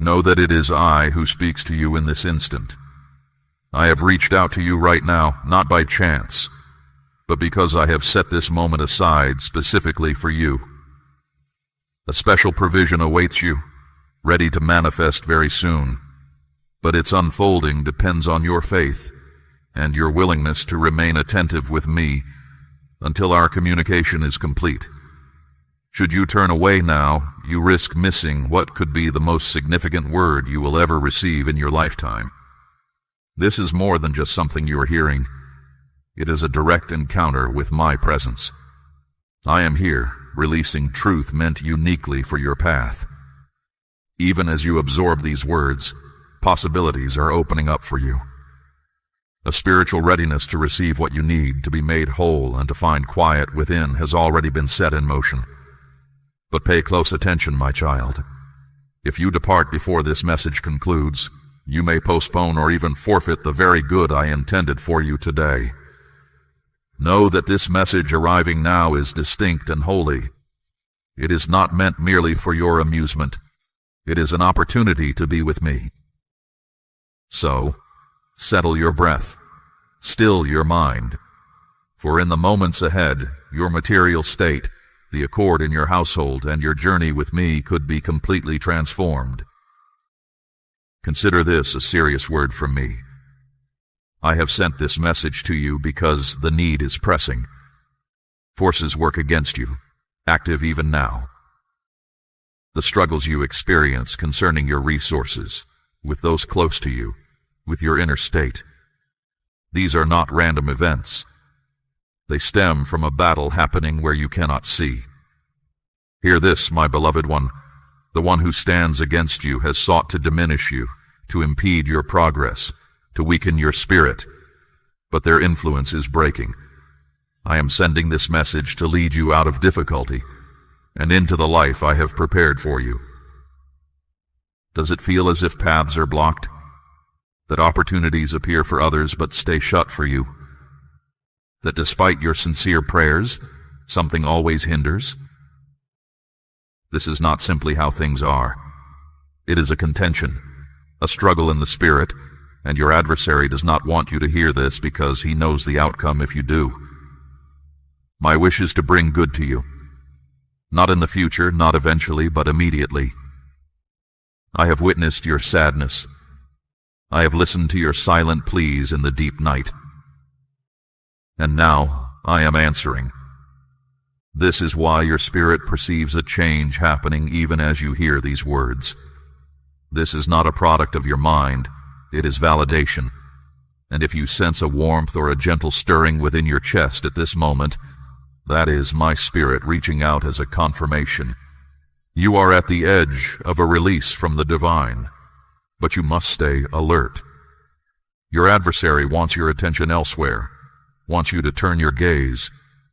Know that it is I who speaks to you in this instant. I have reached out to you right now, not by chance, but because I have set this moment aside specifically for you. A special provision awaits you, ready to manifest very soon, but its unfolding depends on your faith and your willingness to remain attentive with me until our communication is complete. Should you turn away now, you risk missing what could be the most significant word you will ever receive in your lifetime. This is more than just something you are hearing. It is a direct encounter with my presence. I am here, releasing truth meant uniquely for your path. Even as you absorb these words, possibilities are opening up for you. A spiritual readiness to receive what you need, to be made whole, and to find quiet within has already been set in motion. But pay close attention, my child. If you depart before this message concludes, you may postpone or even forfeit the very good I intended for you today. Know that this message arriving now is distinct and holy. It is not meant merely for your amusement. It is an opportunity to be with me. So, settle your breath, still your mind, for in the moments ahead, your material state, the accord in your household, and your journey with me could be completely transformed. Consider this a serious word from me. I have sent this message to you because the need is pressing. Forces work against you, active even now. The struggles you experience concerning your resources, with those close to you, with your inner state. These are not random events. They stem from a battle happening where you cannot see. Hear this, my beloved one. The one who stands against you has sought to diminish you, to impede your progress, to weaken your spirit, but their influence is breaking. I am sending this message to lead you out of difficulty and into the life I have prepared for you. Does it feel as if paths are blocked? That opportunities appear for others but stay shut for you? That despite your sincere prayers, something always hinders? This is not simply how things are. It is a contention, a struggle in the spirit, and your adversary does not want you to hear this because he knows the outcome if you do. My wish is to bring good to you. Not in the future, not eventually, but immediately. I have witnessed your sadness. I have listened to your silent pleas in the deep night. And now I am answering. This is why your spirit perceives a change happening even as you hear these words. This is not a product of your mind. It is validation. And if you sense a warmth or a gentle stirring within your chest at this moment, that is my spirit reaching out as a confirmation. You are at the edge of a release from the divine, but you must stay alert. Your adversary wants your attention elsewhere, wants you to turn your gaze,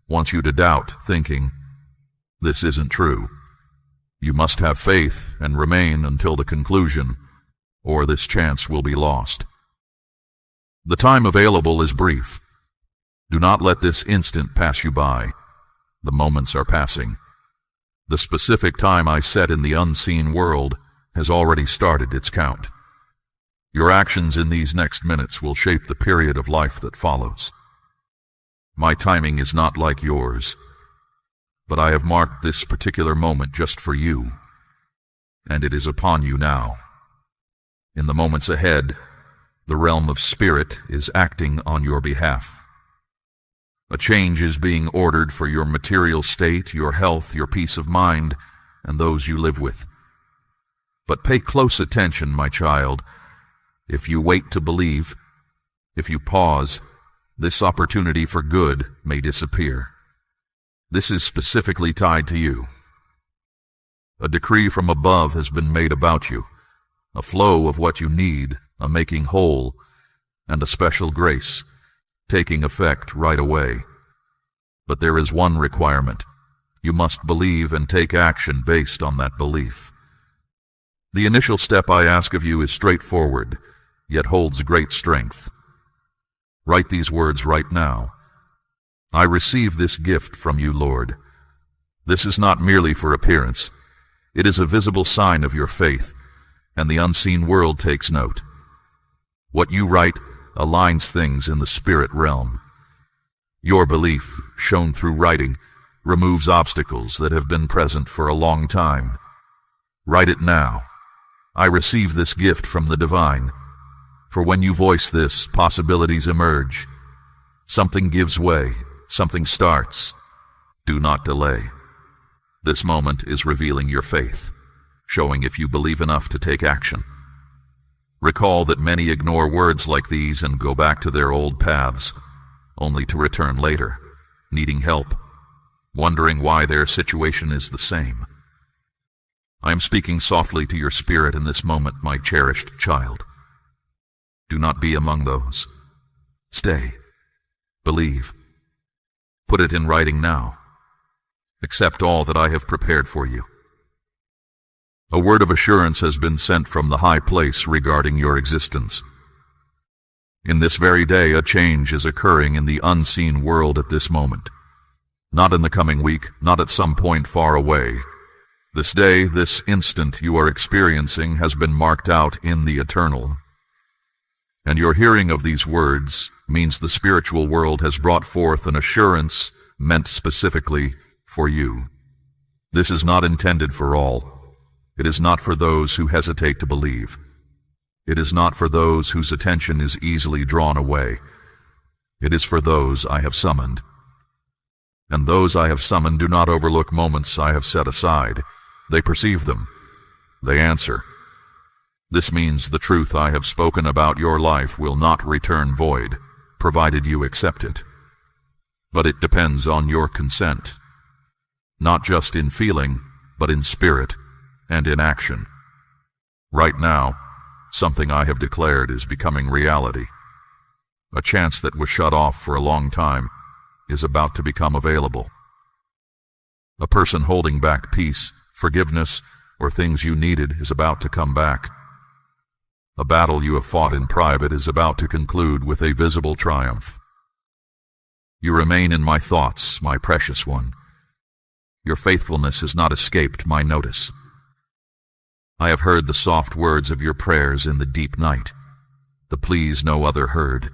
wants you to doubt, thinking, this isn't true. You must have faith and remain until the conclusion, or this chance will be lost. The time available is brief. Do not let this instant pass you by. The moments are passing. The specific time I set in the unseen world has already started its count. Your actions in these next minutes will shape the period of life that follows. My timing is not like yours, but I have marked this particular moment just for you, and it is upon you now. In the moments ahead, the realm of spirit is acting on your behalf. A change is being ordered for your material state, your health, your peace of mind, and those you live with. But pay close attention, my child. If you wait to believe, if you pause, this opportunity for good may disappear. This is specifically tied to you. A decree from above has been made about you, a flow of what you need, a making whole, and a special grace, taking effect right away. But there is one requirement. You must believe and take action based on that belief. The initial step I ask of you is straightforward, yet holds great strength. Write these words right now. I receive this gift from you, Lord. This is not merely for appearance. It is a visible sign of your faith, and the unseen world takes note. What you write aligns things in the spirit realm. Your belief, shown through writing, removes obstacles that have been present for a long time. Write it now. I receive this gift from the divine. For when you voice this, possibilities emerge. Something gives way, something starts. Do not delay. This moment is revealing your faith, showing if you believe enough to take action. Recall that many ignore words like these and go back to their old paths, only to return later, needing help, wondering why their situation is the same. I am speaking softly to your spirit in this moment, my cherished child. Do not be among those. Stay. Believe. Put it in writing now. Accept all that I have prepared for you. A word of assurance has been sent from the high place regarding your existence. In this very day, a change is occurring in the unseen world at this moment. Not in the coming week, not at some point far away. This day, this instant you are experiencing has been marked out in the eternal. And your hearing of these words means the spiritual world has brought forth an assurance meant specifically for you. This is not intended for all. It is not for those who hesitate to believe. It is not for those whose attention is easily drawn away. It is for those I have summoned. And those I have summoned do not overlook moments I have set aside. They perceive them. They answer. This means the truth I have spoken about your life will not return void, provided you accept it. But it depends on your consent, not just in feeling, but in spirit and in action. Right now, something I have declared is becoming reality. A chance that was shut off for a long time is about to become available. A person holding back peace, forgiveness, or things you needed is about to come back. A battle you have fought in private is about to conclude with a visible triumph. You remain in my thoughts, my precious one. Your faithfulness has not escaped my notice. I have heard the soft words of your prayers in the deep night, the pleas no other heard,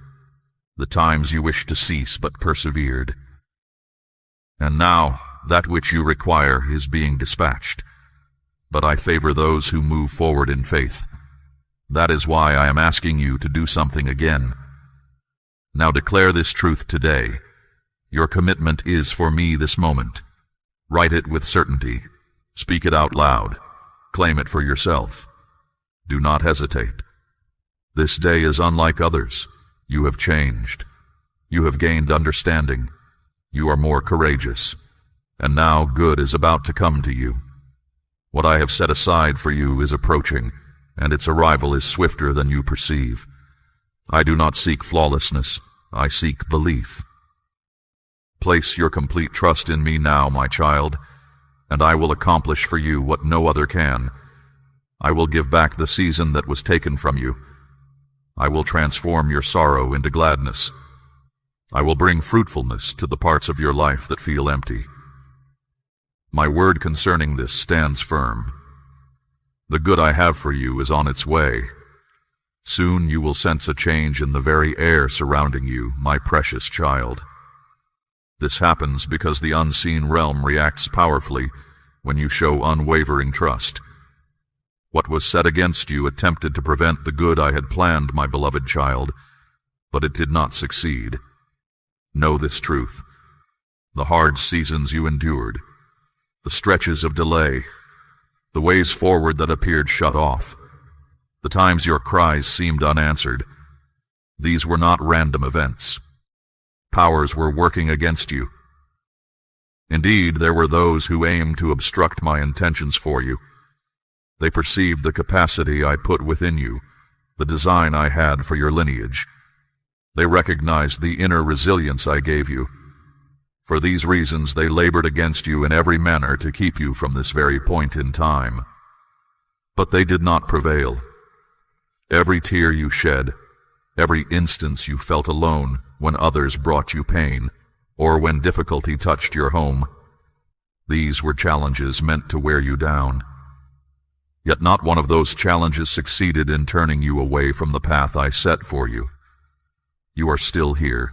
the times you wished to cease but persevered. And now that which you require is being dispatched, but I favor those who move forward in faith. That is why I am asking you to do something again. Now declare this truth today. Your commitment is for me this moment. Write it with certainty. Speak it out loud. Claim it for yourself. Do not hesitate. This day is unlike others. You have changed. You have gained understanding. You are more courageous. And now good is about to come to you. What I have set aside for you is approaching, and its arrival is swifter than you perceive. I do not seek flawlessness. I seek belief. Place your complete trust in me now, my child, and I will accomplish for you what no other can. I will give back the season that was taken from you. I will transform your sorrow into gladness. I will bring fruitfulness to the parts of your life that feel empty. My word concerning this stands firm. The good I have for you is on its way. Soon you will sense a change in the very air surrounding you, my precious child. This happens because the unseen realm reacts powerfully when you show unwavering trust. What was set against you attempted to prevent the good I had planned, my beloved child, but it did not succeed. Know this truth. The hard seasons you endured, the stretches of delay, the ways forward that appeared shut off, the times your cries seemed unanswered, these were not random events. Powers were working against you. Indeed, there were those who aimed to obstruct my intentions for you. They perceived the capacity I put within you, the design I had for your lineage. They recognized the inner resilience I gave you. For these reasons, they labored against you in every manner to keep you from this very point in time. But they did not prevail. Every tear you shed, every instance you felt alone when others brought you pain, or when difficulty touched your home, these were challenges meant to wear you down. Yet not one of those challenges succeeded in turning you away from the path I set for you. You are still here,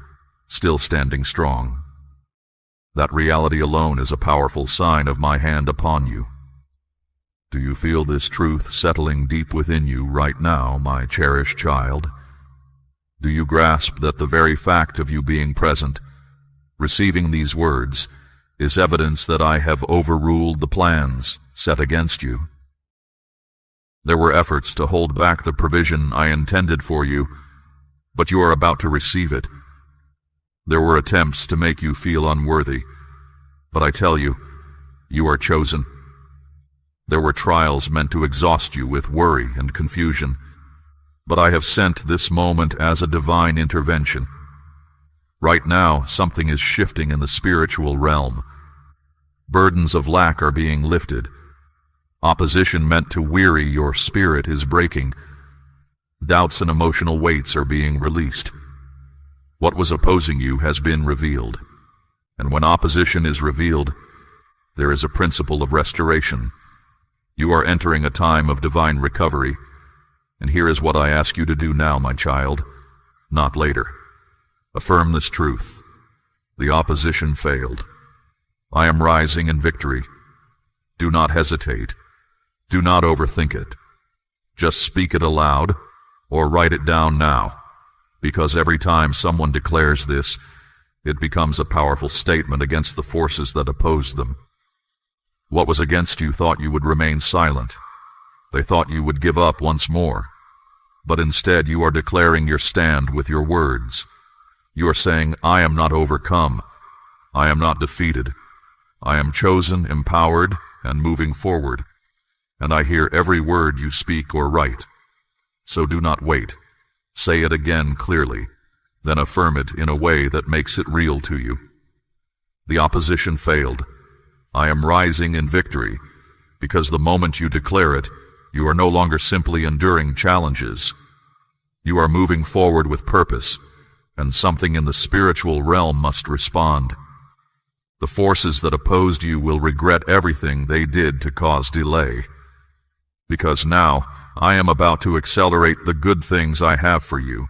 still standing strong. That reality alone is a powerful sign of my hand upon you. Do you feel this truth settling deep within you right now, my cherished child? Do you grasp that the very fact of you being present, receiving these words, is evidence that I have overruled the plans set against you? There were efforts to hold back the provision I intended for you, but you are about to receive it. There were attempts to make you feel unworthy, but I tell you, you are chosen. There were trials meant to exhaust you with worry and confusion, but I have sent this moment as a divine intervention. Right now, something is shifting in the spiritual realm. Burdens of lack are being lifted. Opposition meant to weary your spirit is breaking. Doubts and emotional weights are being released. What was opposing you has been revealed. And when opposition is revealed, there is a principle of restoration. You are entering a time of divine recovery. And here is what I ask you to do now, my child, not later. Affirm this truth. The opposition failed. I am rising in victory. Do not hesitate. Do not overthink it. Just speak it aloud or write it down now, because every time someone declares this, it becomes a powerful statement against the forces that oppose them. What was against you thought you would remain silent. They thought you would give up once more. But instead you are declaring your stand with your words. You are saying, I am not overcome. I am not defeated. I am chosen, empowered, and moving forward. And I hear every word you speak or write. So do not wait. Say it again clearly, then affirm it in a way that makes it real to you. The opposition failed. I am rising in victory, because the moment you declare it, you are no longer simply enduring challenges. You are moving forward with purpose, and something in the spiritual realm must respond. The forces that opposed you will regret everything they did to cause delay. Because now, I am about to accelerate the good things I have for you.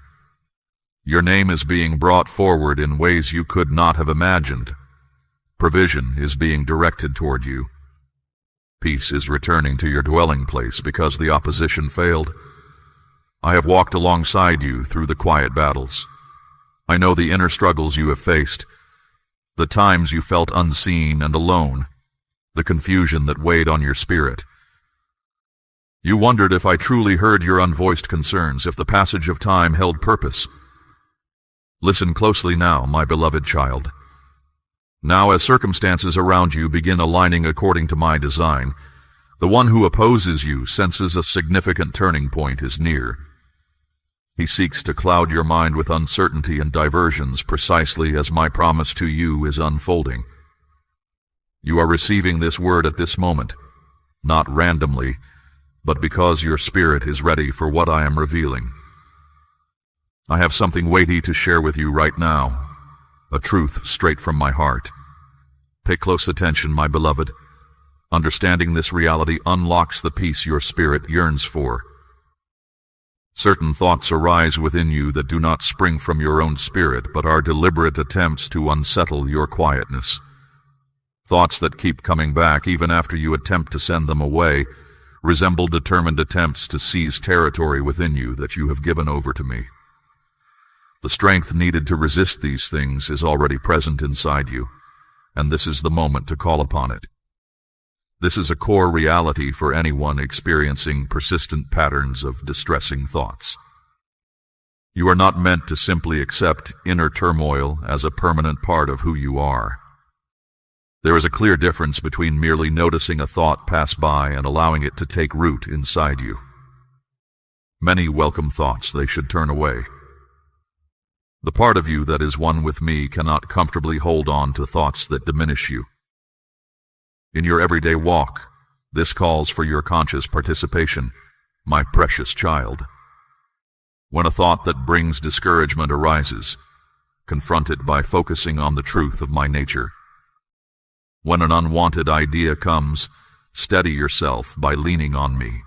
Your name is being brought forward in ways you could not have imagined. Provision is being directed toward you. Peace is returning to your dwelling place because the opposition failed. I have walked alongside you through the quiet battles. I know the inner struggles you have faced, the times you felt unseen and alone, the confusion that weighed on your spirit. You wondered if I truly heard your unvoiced concerns, if the passage of time held purpose. Listen closely now, my beloved child. Now, as circumstances around you begin aligning according to my design, the one who opposes you senses a significant turning point is near. He seeks to cloud your mind with uncertainty and diversions precisely as my promise to you is unfolding. You are receiving this word at this moment, not randomly, but because your spirit is ready for what I am revealing. I have something weighty to share with you right now, a truth straight from my heart. Pay close attention, my beloved. Understanding this reality unlocks the peace your spirit yearns for. Certain thoughts arise within you that do not spring from your own spirit, but are deliberate attempts to unsettle your quietness. Thoughts that keep coming back even after you attempt to send them away resemble determined attempts to seize territory within you that you have given over to me. The strength needed to resist these things is already present inside you, and this is the moment to call upon it. This is a core reality for anyone experiencing persistent patterns of distressing thoughts. You are not meant to simply accept inner turmoil as a permanent part of who you are. There is a clear difference between merely noticing a thought pass by and allowing it to take root inside you. Many welcome thoughts they should turn away. The part of you that is one with me cannot comfortably hold on to thoughts that diminish you. In your everyday walk, this calls for your conscious participation, my precious child. When a thought that brings discouragement arises, confront it by focusing on the truth of my nature. When an unwanted idea comes, steady yourself by leaning on me,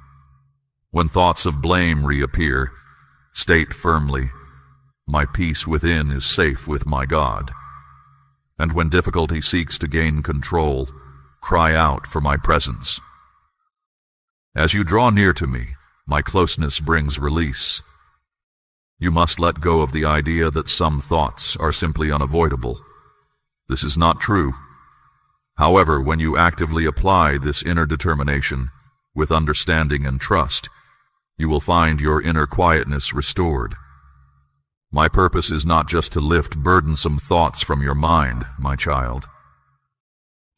When thoughts of blame reappear, state firmly, "My peace within is safe with my God." And when difficulty seeks to gain control, cry out for my presence. As you draw near to me, my closeness brings release. You must let go of the idea that some thoughts are simply unavoidable. This is not true. However, when you actively apply this inner determination with understanding and trust, you will find your inner quietness restored. My purpose is not just to lift burdensome thoughts from your mind, my child.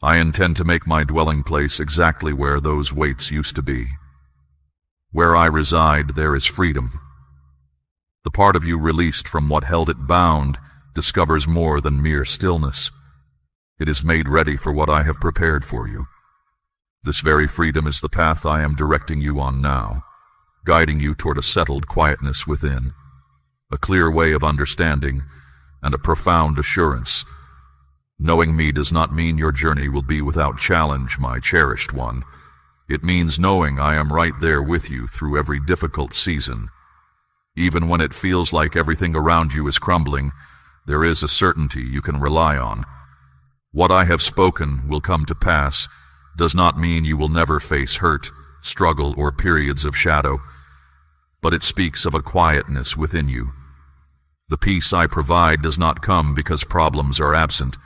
I intend to make my dwelling place exactly where those weights used to be. Where I reside, there is freedom. The part of you released from what held it bound discovers more than mere stillness. It is made ready for what I have prepared for you. This very freedom is the path I am directing you on now, guiding you toward a settled quietness within, a clear way of understanding, and a profound assurance. Knowing me does not mean your journey will be without challenge, my cherished one. It means knowing I am right there with you through every difficult season. Even when it feels like everything around you is crumbling, there is a certainty you can rely on. What I have spoken will come to pass does not mean you will never face hurt, struggle, or periods of shadow, but it speaks of a quietness within you. The peace I provide does not come because problems are absent.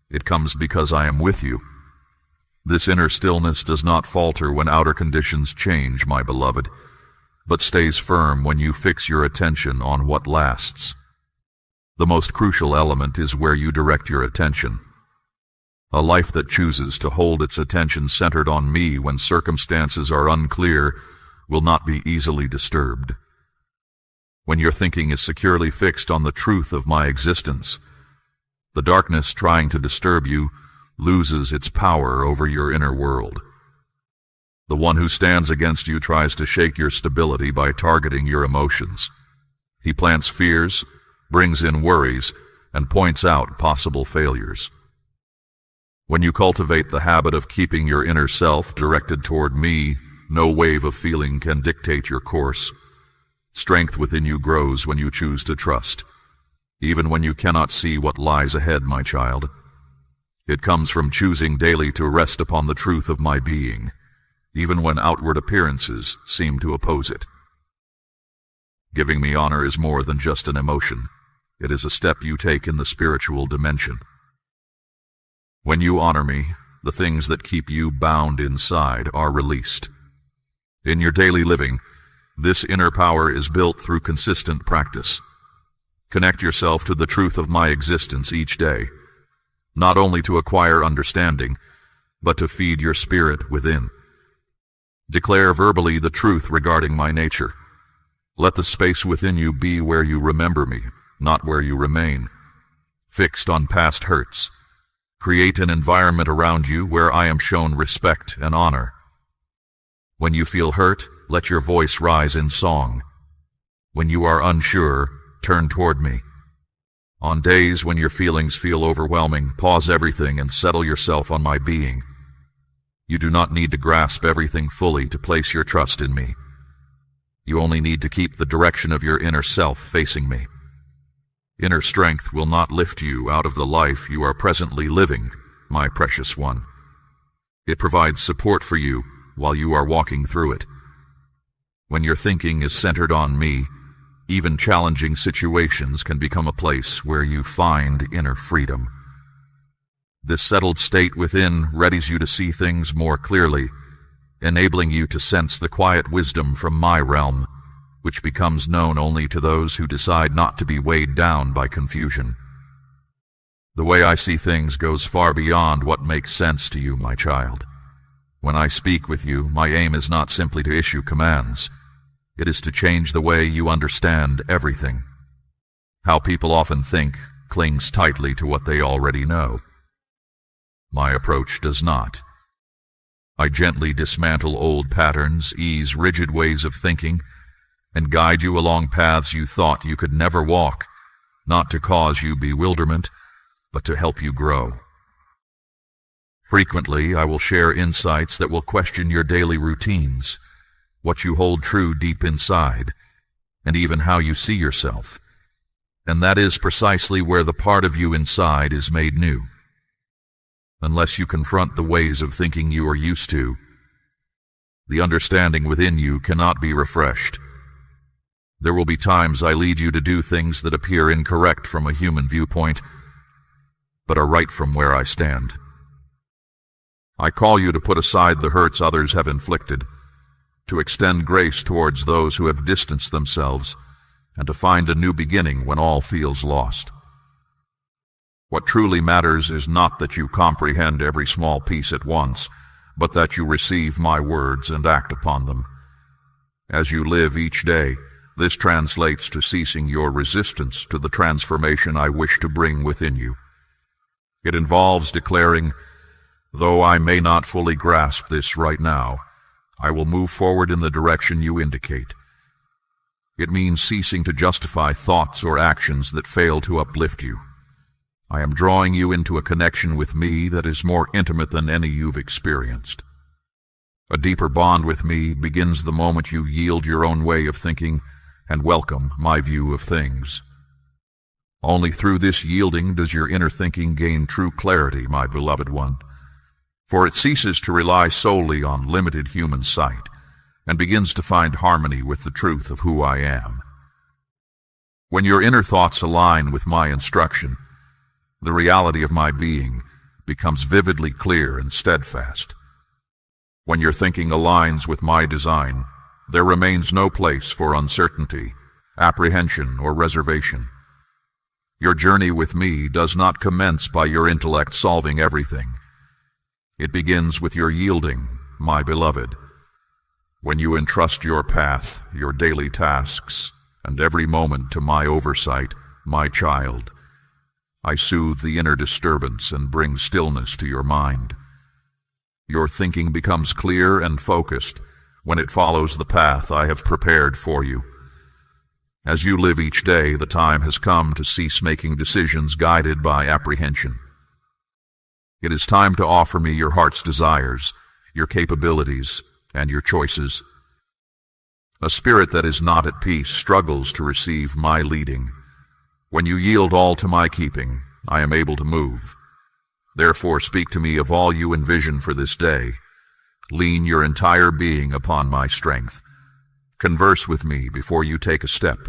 It comes because I am with you. This inner stillness does not falter when outer conditions change, my beloved, but stays firm when you fix your attention on what lasts. The most crucial element is where you direct your attention. A life that chooses to hold its attention centered on me when circumstances are unclear will not be easily disturbed. When your thinking is securely fixed on the truth of my existence, the darkness trying to disturb you loses its power over your inner world. The one who stands against you tries to shake your stability by targeting your emotions. He plants fears, brings in worries, and points out possible failures. When you cultivate the habit of keeping your inner self directed toward me, no wave of feeling can dictate your course. Strength within you grows when you choose to trust, even when you cannot see what lies ahead, my child. It comes from choosing daily to rest upon the truth of my being, even when outward appearances seem to oppose it. Giving me honor is more than just an emotion. It is a step you take in the spiritual dimension. When you honor me, the things that keep you bound inside are released. In your daily living, this inner power is built through consistent practice. Connect yourself to the truth of my existence each day, not only to acquire understanding, but to feed your spirit within. Declare verbally the truth regarding my nature. Let the space within you be where you remember me, not where you remain. Fixed on past hurts, create an environment around you where I am shown respect and honor. When you feel hurt, let your voice rise in song. When you are unsure, turn toward me. On days when your feelings feel overwhelming, pause everything and settle yourself on my being. You do not need to grasp everything fully to place your trust in me. You only need to keep the direction of your inner self facing me. Inner strength will not lift you out of the life you are presently living, my precious one. It provides support for you while you are walking through it. When your thinking is centered on me, even challenging situations can become a place where you find inner freedom. This settled state within readies you to see things more clearly, enabling you to sense the quiet wisdom from my realm, which becomes known only to those who decide not to be weighed down by confusion. The way I see things goes far beyond what makes sense to you, my child. When I speak with you, my aim is not simply to issue commands. It is to change the way you understand everything. How people often think clings tightly to what they already know. My approach does not. I gently dismantle old patterns, ease rigid ways of thinking, and guide you along paths you thought you could never walk, not to cause you bewilderment, but to help you grow. Frequently, I will share insights that will question your daily routines, what you hold true deep inside, and even how you see yourself. And that is precisely where the part of you inside is made new. Unless you confront the ways of thinking you are used to, the understanding within you cannot be refreshed. There will be times I lead you to do things that appear incorrect from a human viewpoint, but are right from where I stand. I call you to put aside the hurts others have inflicted, to extend grace towards those who have distanced themselves, and to find a new beginning when all feels lost. What truly matters is not that you comprehend every small piece at once, but that you receive my words and act upon them. As you live each day, this translates to ceasing your resistance to the transformation I wish to bring within you. It involves declaring, though I may not fully grasp this right now, I will move forward in the direction you indicate. It means ceasing to justify thoughts or actions that fail to uplift you. I am drawing you into a connection with me that is more intimate than any you've experienced. A deeper bond with me begins the moment you yield your own way of thinking and welcome my view of things. Only through this yielding does your inner thinking gain true clarity, my beloved one, for it ceases to rely solely on limited human sight and begins to find harmony with the truth of who I am. When your inner thoughts align with my instruction, the reality of my being becomes vividly clear and steadfast. When your thinking aligns with my design, there remains no place for uncertainty, apprehension, or reservation. Your journey with me does not commence by your intellect solving everything. It begins with your yielding, my beloved. When you entrust your path, your daily tasks, and every moment to my oversight, my child, I soothe the inner disturbance and bring stillness to your mind. Your thinking becomes clear and focused when it follows the path I have prepared for you. As you live each day, the time has come to cease making decisions guided by apprehension. It is time to offer me your heart's desires, your capabilities, and your choices. A spirit that is not at peace struggles to receive my leading. When you yield all to my keeping, I am able to move. Therefore, speak to me of all you envision for this day. Lean your entire being upon my strength. Converse with me before you take a step.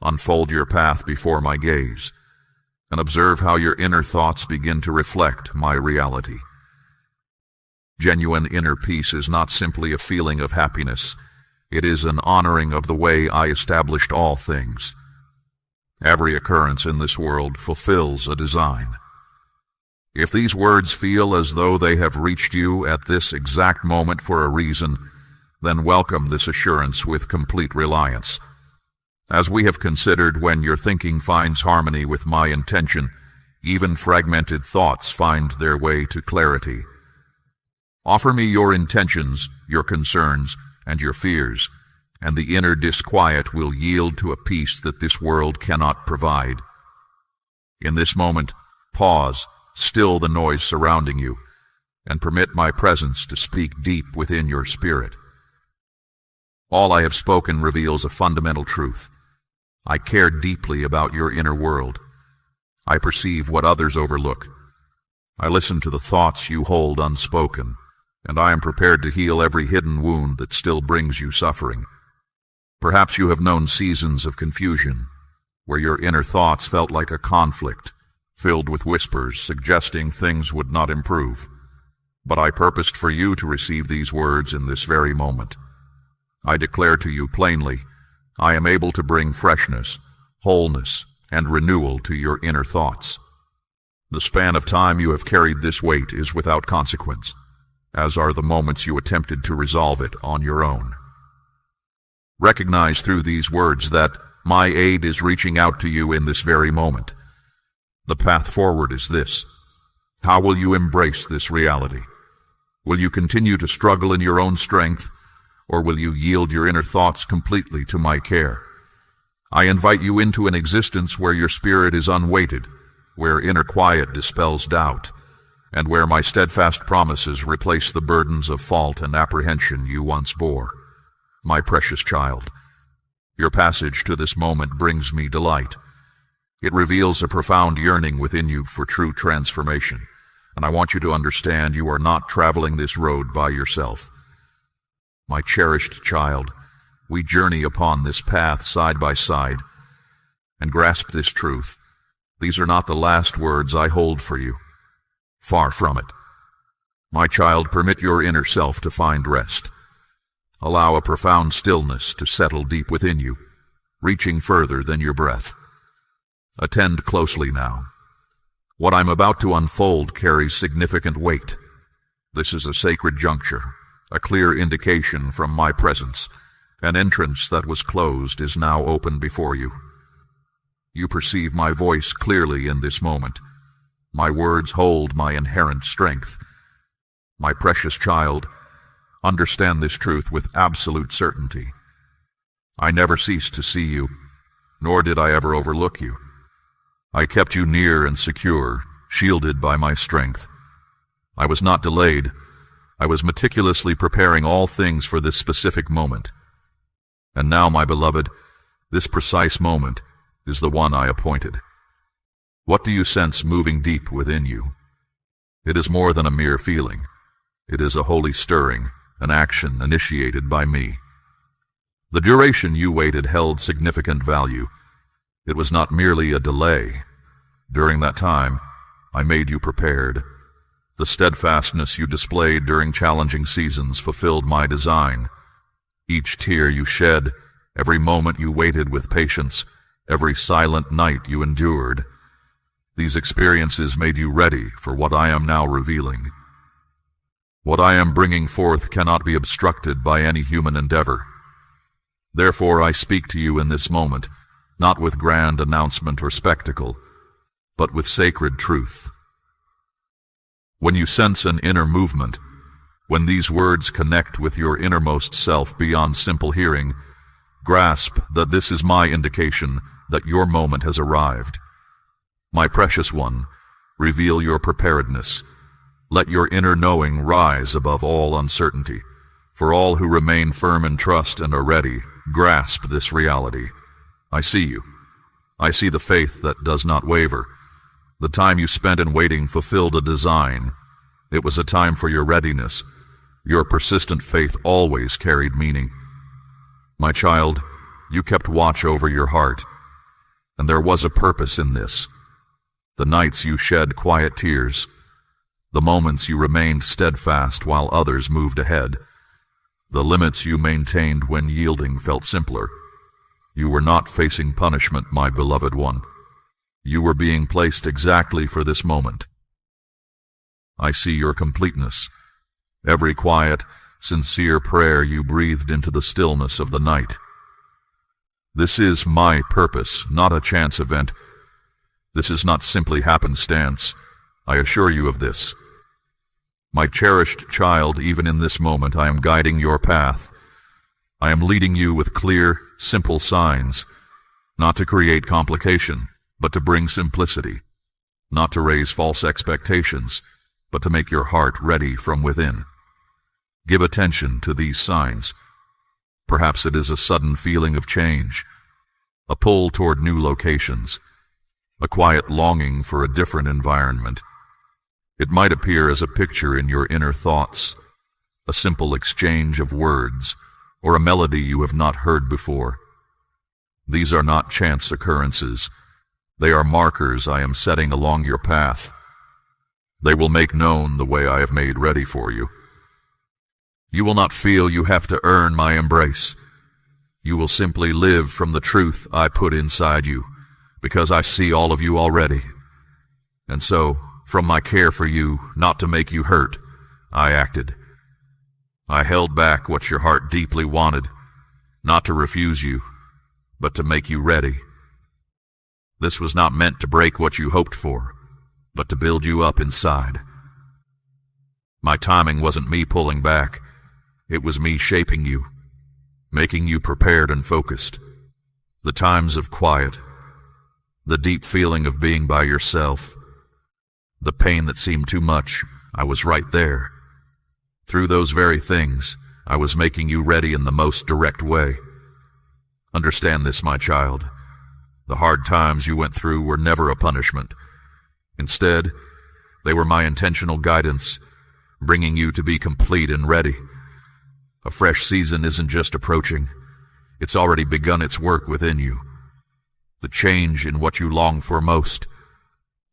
Unfold your path before my gaze, and observe how your inner thoughts begin to reflect my reality. Genuine inner peace is not simply a feeling of happiness. It is an honoring of the way I established all things. Every occurrence in this world fulfills a design. If these words feel as though they have reached you at this exact moment for a reason, then welcome this assurance with complete reliance. As we have considered, when your thinking finds harmony with my intention, even fragmented thoughts find their way to clarity. Offer me your intentions, your concerns, and your fears, and the inner disquiet will yield to a peace that this world cannot provide. In this moment, pause, still the noise surrounding you, and permit my presence to speak deep within your spirit. All I have spoken reveals a fundamental truth. I care deeply about your inner world. I perceive what others overlook. I listen to the thoughts you hold unspoken, and I am prepared to heal every hidden wound that still brings you suffering. Perhaps you have known seasons of confusion, where your inner thoughts felt like a conflict, filled with whispers suggesting things would not improve. But I purposed for you to receive these words in this very moment. I declare to you plainly, I am able to bring freshness, wholeness, and renewal to your inner thoughts. The span of time you have carried this weight is without consequence, as are the moments you attempted to resolve it on your own. Recognize through these words that my aid is reaching out to you in this very moment. The path forward is this. How will you embrace this reality? Will you continue to struggle in your own strength, or will you yield your inner thoughts completely to my care? I invite you into an existence where your spirit is unweighted, where inner quiet dispels doubt, and where my steadfast promises replace the burdens of fault and apprehension you once bore. my precious child. Your passage to this moment brings me delight. It reveals a profound yearning within you for true transformation, and I want you to understand you are not traveling this road by yourself. My cherished child, we journey upon this path side by side, and grasp this truth. These are not the last words I hold for you. Far from it. My child, permit your inner self to find rest. Allow a profound stillness to settle deep within you, reaching further than your breath. Attend closely now. What I'm about to unfold carries significant weight. This is a sacred juncture, a clear indication from my presence. An entrance that was closed is now open before you. You perceive my voice clearly in this moment. My words hold my inherent strength. My precious child, understand this truth with absolute certainty. I never ceased to see you, nor did I ever overlook you. I kept you near and secure, shielded by my strength. I was not delayed. I was meticulously preparing all things for this specific moment. And now, my beloved, this precise moment is the one I appointed. What do you sense moving deep within you? It is more than a mere feeling. It is a holy stirring, an action initiated by me. The duration you waited held significant value. It was not merely a delay. During that time, I made you prepared. The steadfastness you displayed during challenging seasons fulfilled my design. Each tear you shed, every moment you waited with patience, every silent night you endured. These experiences made you ready for what I am now revealing. What I am bringing forth cannot be obstructed by any human endeavor. Therefore, I speak to you in this moment, not with grand announcement or spectacle, but with sacred truth. When you sense an inner movement, when these words connect with your innermost self beyond simple hearing, grasp that this is my indication that your moment has arrived. My precious one, reveal your preparedness. Let your inner knowing rise above all uncertainty. For all who remain firm in trust and are ready, grasp this reality. I see you. I see the faith that does not waver. The time you spent in waiting fulfilled a design. It was a time for your readiness. Your persistent faith always carried meaning. My child, you kept watch over your heart, and there was a purpose in this. The nights you shed quiet tears, the moments you remained steadfast while others moved ahead, the limits you maintained when yielding felt simpler. You were not facing punishment, my beloved one. You were being placed exactly for this moment. I see your completeness. Every quiet, sincere prayer you breathed into the stillness of the night. This is my purpose, not a chance event. This is not simply happenstance. I assure you of this. My cherished child, even in this moment I am guiding your path. I am leading you with clear, simple signs, not to create complication, but to bring simplicity, not to raise false expectations, but to make your heart ready from within. Give attention to these signs. Perhaps it is a sudden feeling of change, a pull toward new locations, a quiet longing for a different environment. It might appear as a picture in your inner thoughts, a simple exchange of words, or a melody you have not heard before. These are not chance occurrences. They are markers I am setting along your path. They will make known the way I have made ready for you. You will not feel you have to earn my embrace. You will simply live from the truth I put inside you, because I see all of you already. And so, from my care for you, not to make you hurt, I acted. I held back what your heart deeply wanted, not to refuse you, but to make you ready. This was not meant to break what you hoped for, but to build you up inside. My timing wasn't me pulling back. It was me shaping you, making you prepared and focused. The times of quiet, the deep feeling of being by yourself, the pain that seemed too much, I was right there. Through those very things, I was making you ready in the most direct way. Understand this, my child. The hard times you went through were never a punishment. Instead, they were my intentional guidance, bringing you to be complete and ready. A fresh season isn't just approaching. It's already begun its work within you. The change in what you long for most.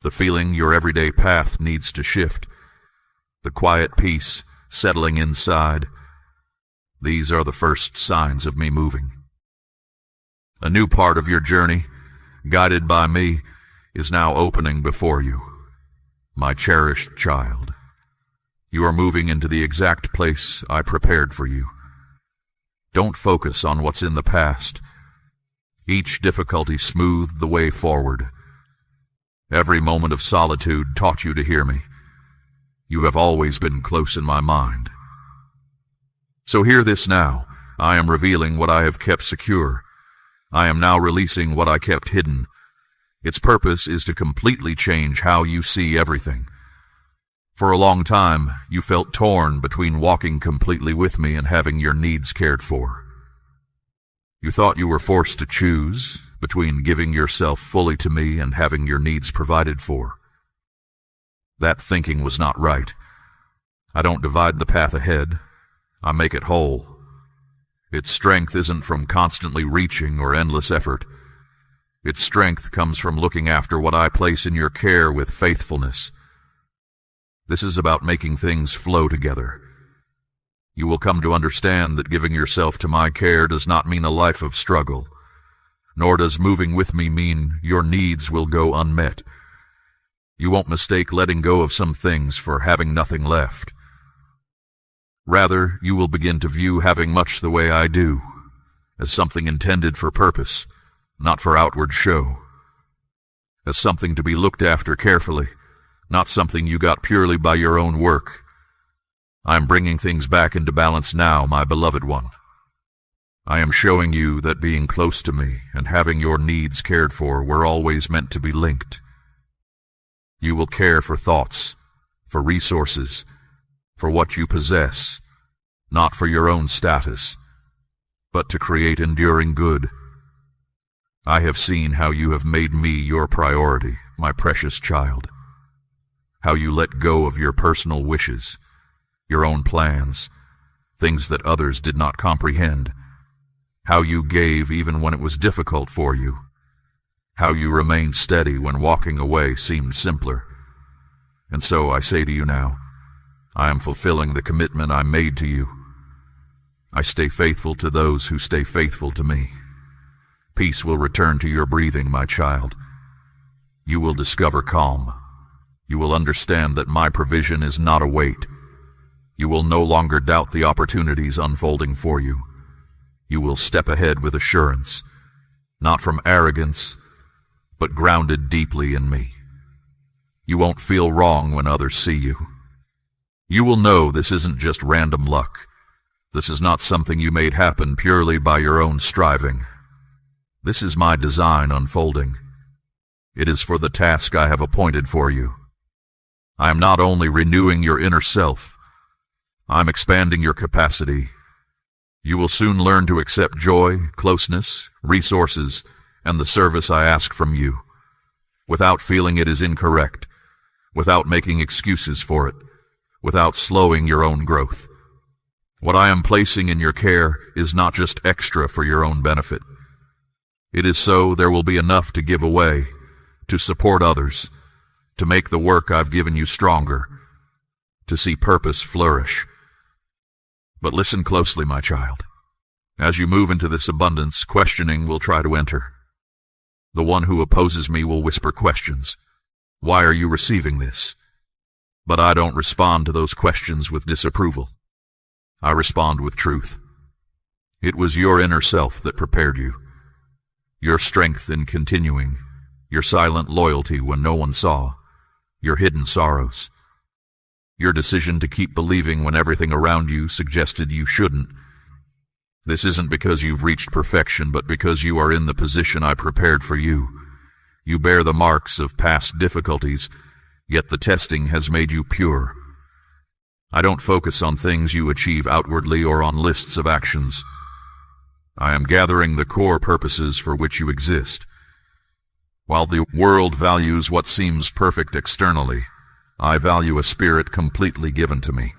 The feeling your everyday path needs to shift. The quiet peace settling inside. These are the first signs of me moving. A new part of your journey, guided by me, is now opening before you. My cherished child, you are moving into the exact place I prepared for you. Don't focus on what's in the past. Each difficulty smoothed the way forward. Every moment of solitude taught you to hear me. You have always been close in my mind. So hear this now. I am revealing what I have kept secure. I am now releasing what I kept hidden. Its purpose is to completely change how you see everything. For a long time, you felt torn between walking completely with me and having your needs cared for. You thought you were forced to choose between giving yourself fully to me and having your needs provided for. That thinking was not right. I don't divide the path ahead. I make it whole. Its strength isn't from constantly reaching or endless effort. Its strength comes from looking after what I place in your care with faithfulness. This is about making things flow together. You will come to understand that giving yourself to my care does not mean a life of struggle, nor does moving with me mean your needs will go unmet. You won't mistake letting go of some things for having nothing left. Rather, you will begin to view having much the way I do as something intended for purpose, not for outward show. As something to be looked after carefully, not something you got purely by your own work. I am bringing things back into balance now, my beloved one. I am showing you that being close to me and having your needs cared for were always meant to be linked. You will care for thoughts, for resources, for what you possess, not for your own status, but to create enduring good. I have seen how you have made me your priority, my precious child. How you let go of your personal wishes, your own plans, things that others did not comprehend. How you gave even when it was difficult for you. How you remained steady when walking away seemed simpler. And so I say to you now, I am fulfilling the commitment I made to you. I stay faithful to those who stay faithful to me. Peace will return to your breathing, my child. You will discover calm. You will understand that my provision is not a weight. You will no longer doubt the opportunities unfolding for you. You will step ahead with assurance, not from arrogance, but grounded deeply in me. You won't feel wrong when others see you. You will know this isn't just random luck. This is not something you made happen purely by your own striving. This is my design unfolding. It is for the task I have appointed for you. I am not only renewing your inner self, I'm expanding your capacity. You will soon learn to accept joy, closeness, resources, and the service I ask from you, without feeling it is incorrect, without making excuses for it, without slowing your own growth. What I am placing in your care is not just extra for your own benefit. It is so there will be enough to give away, to support others, to make the work I've given you stronger, to see purpose flourish. But listen closely, my child. As you move into this abundance, questioning will try to enter. The one who opposes me will whisper questions. Why are you receiving this? But I don't respond to those questions with disapproval. I respond with truth. It was your inner self that prepared you. Your strength in continuing, your silent loyalty when no one saw, your hidden sorrows. Your decision to keep believing when everything around you suggested you shouldn't. This isn't because you've reached perfection, but because you are in the position I prepared for you. You bear the marks of past difficulties, yet the testing has made you pure. I don't focus on things you achieve outwardly or on lists of actions. I am gathering the core purposes for which you exist. While the world values what seems perfect externally, I value a spirit completely given to me.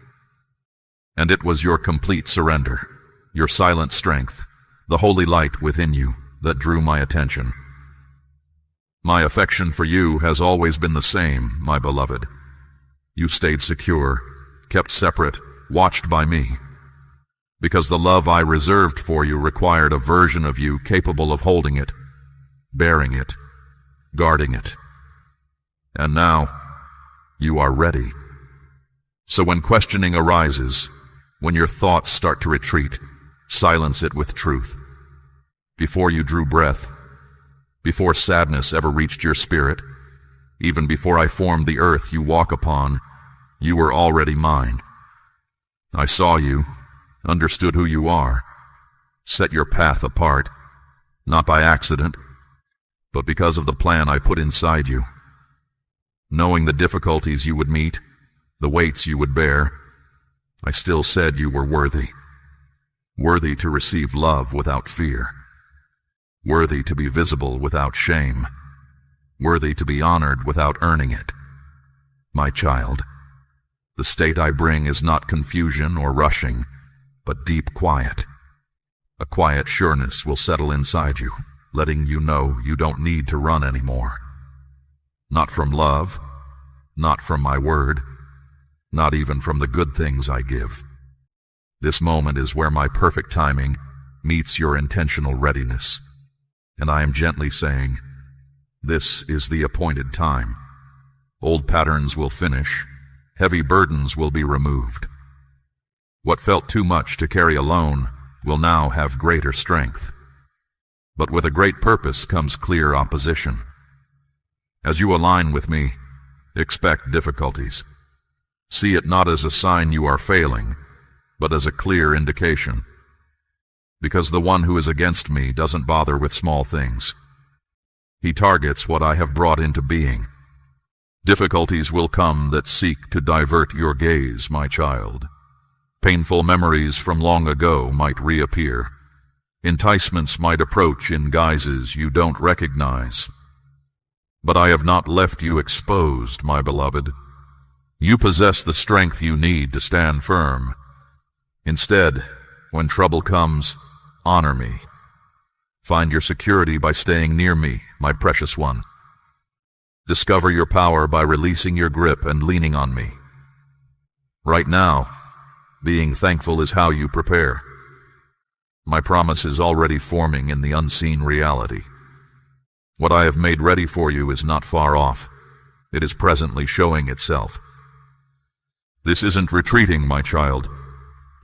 And it was your complete surrender, your silent strength, the holy light within you that drew my attention. My affection for you has always been the same, my beloved. You stayed secure, kept separate, watched by me, because the love I reserved for you required a version of you capable of holding it, bearing it, guarding it. And now, you are ready. So when questioning arises, when your thoughts start to retreat, silence it with truth. Before you drew breath, before sadness ever reached your spirit, even before I formed the earth you walk upon, you were already mine. I saw you, understood who you are, set your path apart, not by accident, but because of the plan I put inside you. Knowing the difficulties you would meet, the weights you would bear, I still said you were worthy. Worthy to receive love without fear. Worthy to be visible without shame. Worthy to be honored without earning it. My child, the state I bring is not confusion or rushing, but deep quiet. A quiet sureness will settle inside you, letting you know you don't need to run anymore. Not from love, not from my word, not even from the good things I give. This moment is where my perfect timing meets your intentional readiness, and I am gently saying, this is the appointed time. Old patterns will finish, heavy burdens will be removed. What felt too much to carry alone will now have greater strength. But with a great purpose comes clear opposition. As you align with me, expect difficulties. See it not as a sign you are failing, but as a clear indication. Because the one who is against me doesn't bother with small things. He targets what I have brought into being. Difficulties will come that seek to divert your gaze, my child. Painful memories from long ago might reappear. Enticements might approach in guises you don't recognize. But I have not left you exposed, my beloved. You possess the strength you need to stand firm. Instead, when trouble comes, honor me. Find your security by staying near me, my precious one. Discover your power by releasing your grip and leaning on me. Right now, being thankful is how you prepare. My promise is already forming in the unseen reality. What I have made ready for you is not far off. It is presently showing itself. This isn't retreating, my child.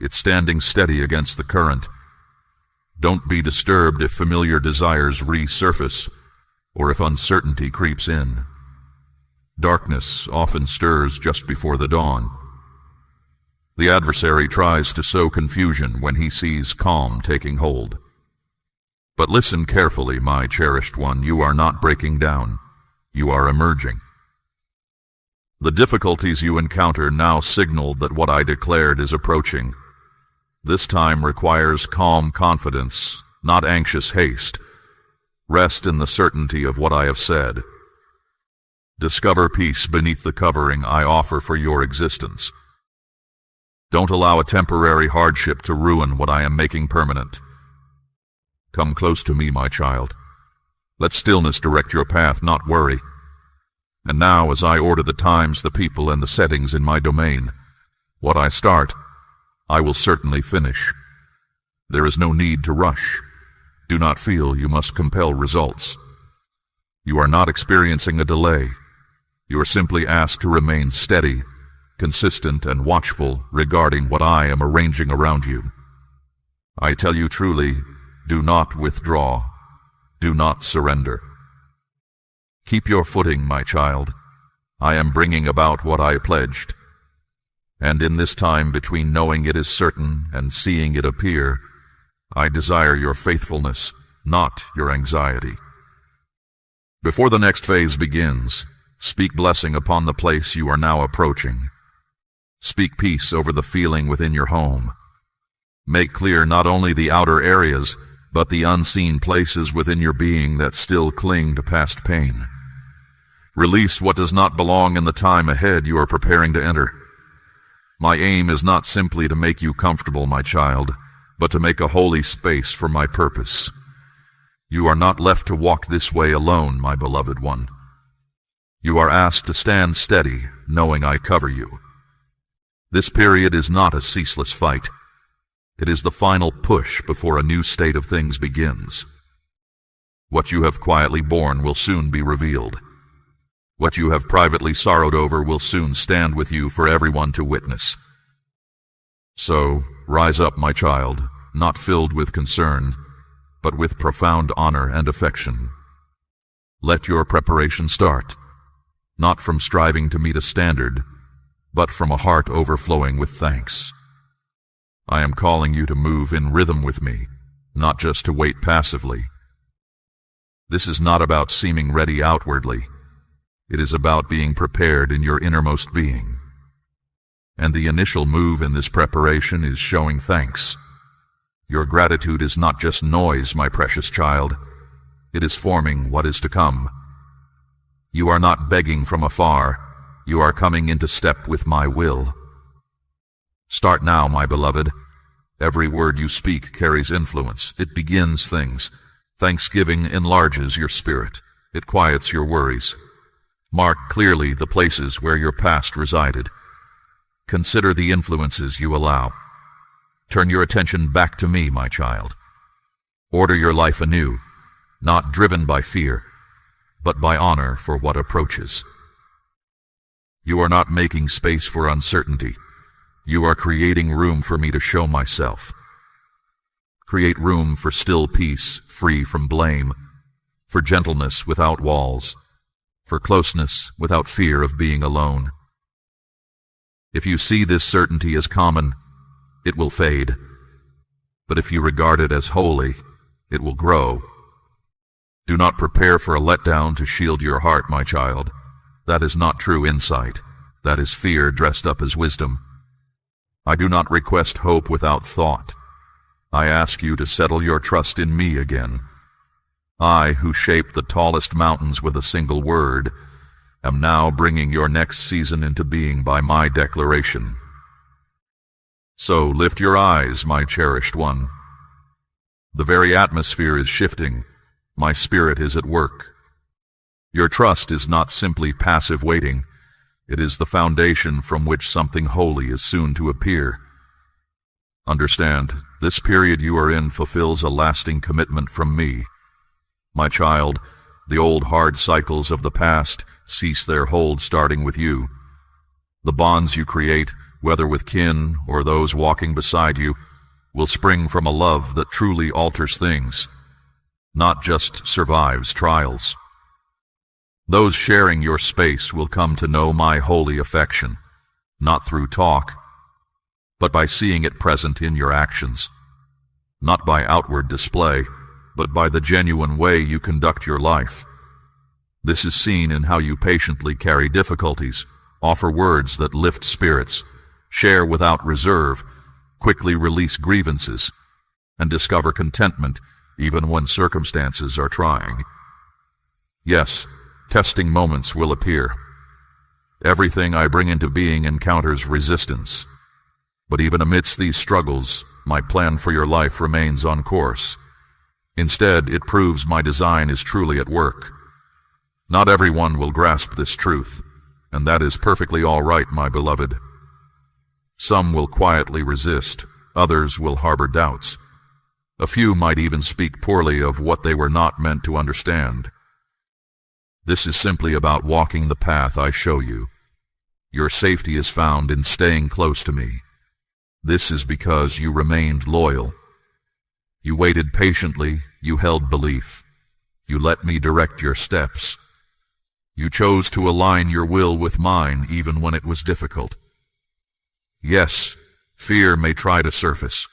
It's standing steady against the current. Don't be disturbed if familiar desires resurface, or if uncertainty creeps in. Darkness often stirs just before the dawn. The adversary tries to sow confusion when he sees calm taking hold. But listen carefully, my cherished one. You are not breaking down. You are emerging. The difficulties you encounter now signal that what I declared is approaching. This time requires calm confidence, not anxious haste. Rest in the certainty of what I have said. Discover peace beneath the covering I offer for your existence. Don't allow a temporary hardship to ruin what I am making permanent. Come close to me, my child. Let stillness direct your path, not worry. And now, as I order the times, the people, and the settings in my domain, what I start, I will certainly finish. There is no need to rush. Do not feel you must compel results. You are not experiencing a delay. You are simply asked to remain steady, consistent, and watchful regarding what I am arranging around you. I tell you truly, do not withdraw. Do not surrender. Keep your footing, my child. I am bringing about what I pledged. And in this time between knowing it is certain and seeing it appear, I desire your faithfulness, not your anxiety. Before the next phase begins, speak blessing upon the place you are now approaching. Speak peace over the feeling within your home. Make clear not only the outer areas, but the unseen places within your being that still cling to past pain. Release what does not belong in the time ahead you are preparing to enter. My aim is not simply to make you comfortable, my child, but to make a holy space for my purpose. You are not left to walk this way alone, my beloved one. You are asked to stand steady, knowing I cover you. This period is not a ceaseless fight. It is the final push before a new state of things begins. What you have quietly borne will soon be revealed. What you have privately sorrowed over will soon stand with you for everyone to witness. So, rise up, my child, not filled with concern, but with profound honor and affection. Let your preparation start, not from striving to meet a standard, but from a heart overflowing with thanks. I am calling you to move in rhythm with me, not just to wait passively. This is not about seeming ready outwardly. It is about being prepared in your innermost being. And the initial move in this preparation is showing thanks. Your gratitude is not just noise, my precious child. It is forming what is to come. You are not begging from afar. You are coming into step with my will. Start now, my beloved. Every word you speak carries influence. It begins things. Thanksgiving enlarges your spirit. It quiets your worries. Mark clearly the places where your past resided. Consider the influences you allow. Turn your attention back to me, my child. Order your life anew, not driven by fear, but by honor for what approaches. You are not making space for uncertainty. You are creating room for me to show myself. Create room for still peace, free from blame, for gentleness without walls, for closeness without fear of being alone. If you see this certainty as common, it will fade. But if you regard it as holy, it will grow. Do not prepare for a letdown to shield your heart, my child. That is not true insight. That is fear dressed up as wisdom. I do not request hope without thought. I ask you to settle your trust in me again. I, who shaped the tallest mountains with a single word, am now bringing your next season into being by my declaration. So lift your eyes, my cherished one. The very atmosphere is shifting. My spirit is at work. Your trust is not simply passive waiting. It is the foundation from which something holy is soon to appear. Understand, this period you are in fulfills a lasting commitment from me. My child, the old hard cycles of the past cease their hold starting with you. The bonds you create, whether with kin or those walking beside you, will spring from a love that truly alters things, not just survives trials. Those sharing your space will come to know my holy affection, not through talk, but by seeing it present in your actions, not by outward display, but by the genuine way you conduct your life. This is seen in how you patiently carry difficulties, offer words that lift spirits, share without reserve, quickly release grievances, and discover contentment even when circumstances are trying. Yes, testing moments will appear. Everything I bring into being encounters resistance. But even amidst these struggles, my plan for your life remains on course. Instead, it proves my design is truly at work. Not everyone will grasp this truth, and that is perfectly all right, my beloved. Some will quietly resist, others will harbor doubts. A few might even speak poorly of what they were not meant to understand. This is simply about walking the path I show you. Your safety is found in staying close to me. This is because you remained loyal. You waited patiently, you held belief. You let me direct your steps. You chose to align your will with mine even when it was difficult. Yes, fear may try to surface,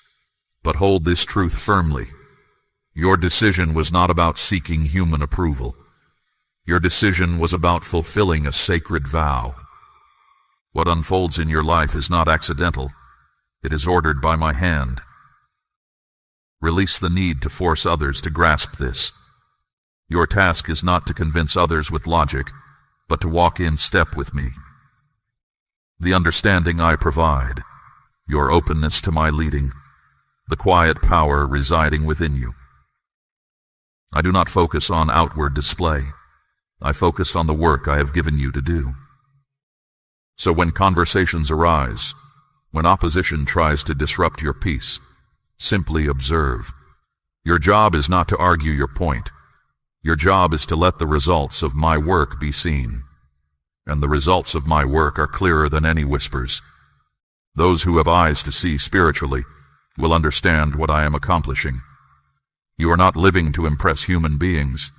but hold this truth firmly. Your decision was not about seeking human approval. Your decision was about fulfilling a sacred vow. What unfolds in your life is not accidental. It is ordered by my hand. Release the need to force others to grasp this. Your task is not to convince others with logic, but to walk in step with me. The understanding I provide, your openness to my leading, the quiet power residing within you. I do not focus on outward display. I focus on the work I have given you to do. So when conversations arise, when opposition tries to disrupt your peace, simply observe. Your job is not to argue your point. Your job is to let the results of my work be seen. And the results of my work are clearer than any whispers. Those who have eyes to see spiritually will understand what I am accomplishing. You are not living to impress human beings.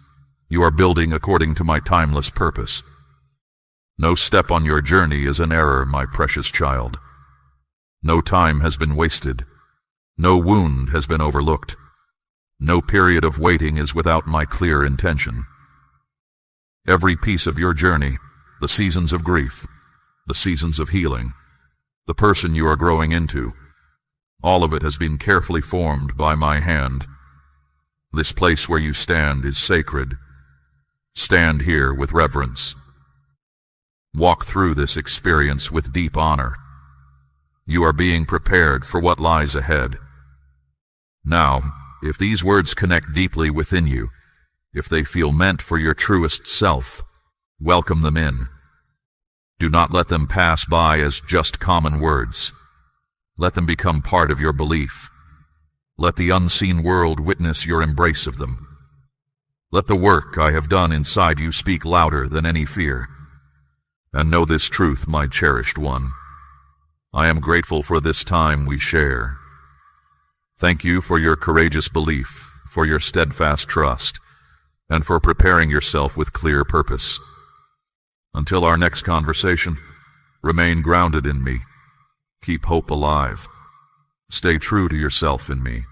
You are building according to my timeless purpose. No step on your journey is an error, my precious child. No time has been wasted. No wound has been overlooked. No period of waiting is without my clear intention. Every piece of your journey, the seasons of grief, the seasons of healing, the person you are growing into, all of it has been carefully formed by my hand. This place where you stand is sacred. Stand here with reverence. Walk through this experience with deep honor. You are being prepared for what lies ahead. Now, if these words connect deeply within you, if they feel meant for your truest self, welcome them in. Do not let them pass by as just common words. Let them become part of your belief. Let the unseen world witness your embrace of them. Let the work I have done inside you speak louder than any fear. And know this truth, my cherished one. I am grateful for this time we share. Thank you for your courageous belief, for your steadfast trust, and for preparing yourself with clear purpose. Until our next conversation, remain grounded in me. Keep hope alive. Stay true to yourself in me.